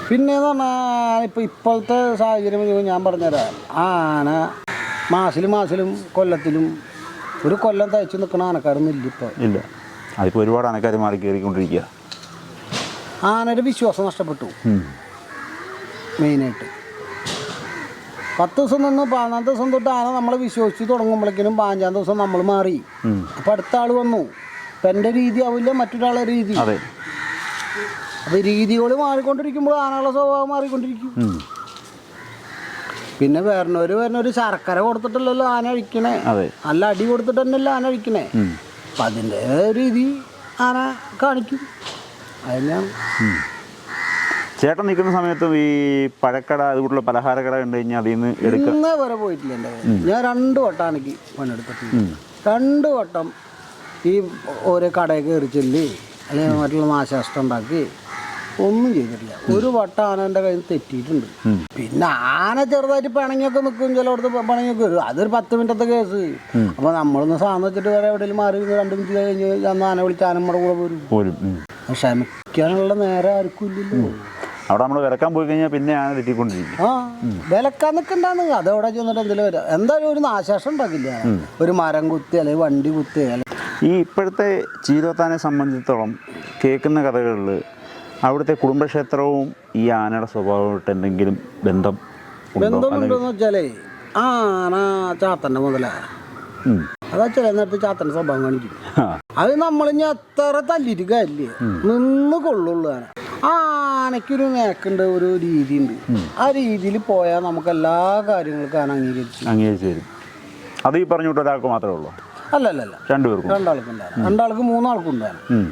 പിന്നെയെന്ന് പറഞ്ഞാൽ ഇപ്പോഴത്തെ സാഹചര്യം ഞാൻ പറഞ്ഞുതരാം. ആന മാസിലും കൊല്ലത്തിലും ഒരു കൊല്ലം തയ്ച്ച് നിൽക്കുന്ന ആനക്കാരൊന്നും ഇല്ല ഇപ്പോൾ. ഇല്ല, അതിപ്പോൾ ഒരുപാട് ആനക്കാർ മാറി കയറിക്കൊണ്ടിരിക്കുക. ആനയുടെ വിശ്വാസം നഷ്ടപ്പെട്ടു. മെയിനായിട്ട് 10 ദിവസം നിന്ന് 15 ദിവസം തൊട്ട് ആന നമ്മളെ വിശ്വസിച്ച് തുടങ്ങുമ്പോഴേക്കിനും 15-ാം ദിവസം നമ്മൾ മാറി. അപ്പം അടുത്ത ആൾ വന്നു. ഇപ്പം എൻ്റെ രീതി ആവില്ല മറ്റൊരാളെ രീതി. അപ്പോൾ രീതികൾ മാറിക്കൊണ്ടിരിക്കുമ്പോൾ ആനകളുടെ സ്വഭാവം മാറിക്കൊണ്ടിരിക്കും. പിന്നെ വരുന്നൊരു ശർക്കര കൊടുത്തിട്ടല്ലല്ലോ ആന അഴിക്കണേ, നല്ല അടി കൊടുത്തിട്ട് തന്നെയല്ലോ ആന അഴിക്കണേ. അപ്പം അതിൻ്റെ രീതി ആന കാണിക്കും. അതിനാണ് ചേട്ടൻ നിൽക്കുന്ന സമയത്തും ഈ പഴക്കട അതുകൂട്ടുള്ള പലഹാരക്കട കണ്ടു കഴിഞ്ഞാൽ അതിൽ നിന്ന് ഇന്നേ വരെ പോയിട്ടില്ല. എൻ്റെ ഞാൻ 2 വട്ടം ആനയ്ക്ക് പണിയെടുത്തിട്ടുണ്ട്. 2 വട്ടം ഈ ഓരോ കടയിൽ കയറി ചെല്ലി അല്ലെങ്കിൽ മറ്റുള്ള നാശനഷ്ടം ഉണ്ടാക്കി ഒന്നും ചെയ്തിട്ടില്ല. ഒരു വട്ടം ആന എൻ്റെ കയ്യിൽ നിന്ന് തെറ്റിയിട്ടുണ്ട്. പിന്നെ ആന ചെറുതായിട്ട് പിണങ്ങിയൊക്കെ നിൽക്കും, ചിലയിടത്ത് പിണങ്ങിയൊക്കെ വരും. അതൊരു 10 മിനിറ്റത്തെ കേസ്. അപ്പോൾ നമ്മളൊന്ന് സാധനം വെച്ചിട്ട് വേറെ എവിടെയെങ്കിലും മാറി 2 മിനിറ്റ് കഴിഞ്ഞ് അന്ന് ആന വിളിച്ച് ആനമ്മടെ കൂടെ പോരും. ക്ഷമിക്കാനുള്ള നേരം ആർക്കും ഇല്ലല്ലോ. അവിടെ നമ്മൾ വിലക്കാൻ പോയി കഴിഞ്ഞാൽ പിന്നെ ആന തെറ്റിക്കൊണ്ടിരിക്കും. വിലക്കാൻ നിൽക്കണ്ടാന്ന് അതെവിടെ ചെന്നിട്ട് എന്തെങ്കിലും വരാം. എന്തായാലും ഒരു നാശനഷ്ടം ഉണ്ടാക്കില്ല. ഒരു മരം കുത്തി അല്ലെങ്കിൽ വണ്ടി കുത്തി. ഈ ഇപ്പോഴത്തെ ചീരോത്താനെ സംബന്ധിച്ചിടത്തോളം കേൾക്കുന്ന കഥകളിൽ അവിടുത്തെ കുടുംബക്ഷേത്രവും ഈ ആനയുടെ സ്വഭാവമായിട്ട് എന്തെങ്കിലും ബന്ധമുണ്ടോയെന്ന് വെച്ചാലേ ആന ചാത്തൻ്റെ മുതലാണ്. അതാ ചില നേരത്തെ ചാത്തൻ്റെ സ്വഭാവം കാണിക്കും. അത് നമ്മളിഞ്ഞ് എത്ര തല്ലിയിട്ട് കാര്യമില്ല, നിന്ന് കൊള്ളുള്ളൂ. ആനയ്ക്കൊരു മേക്കുണ്ട്, ഒരു രീതിയുണ്ട്. ആ രീതിയിൽ പോയാൽ നമുക്ക് എല്ലാ കാര്യങ്ങൾക്കും ആന അംഗീകരിച്ചു തരും. അത് ഈ പറഞ്ഞു വിട്ട ഒരാൾക്ക് മാത്രമേ ഉള്ളൂ? അല്ലല്ല, 2 പേർക്കും. 2 ആൾക്കുണ്ടാകും, 2 ആൾക്കും 3 ആൾക്കും ഉണ്ടാകും.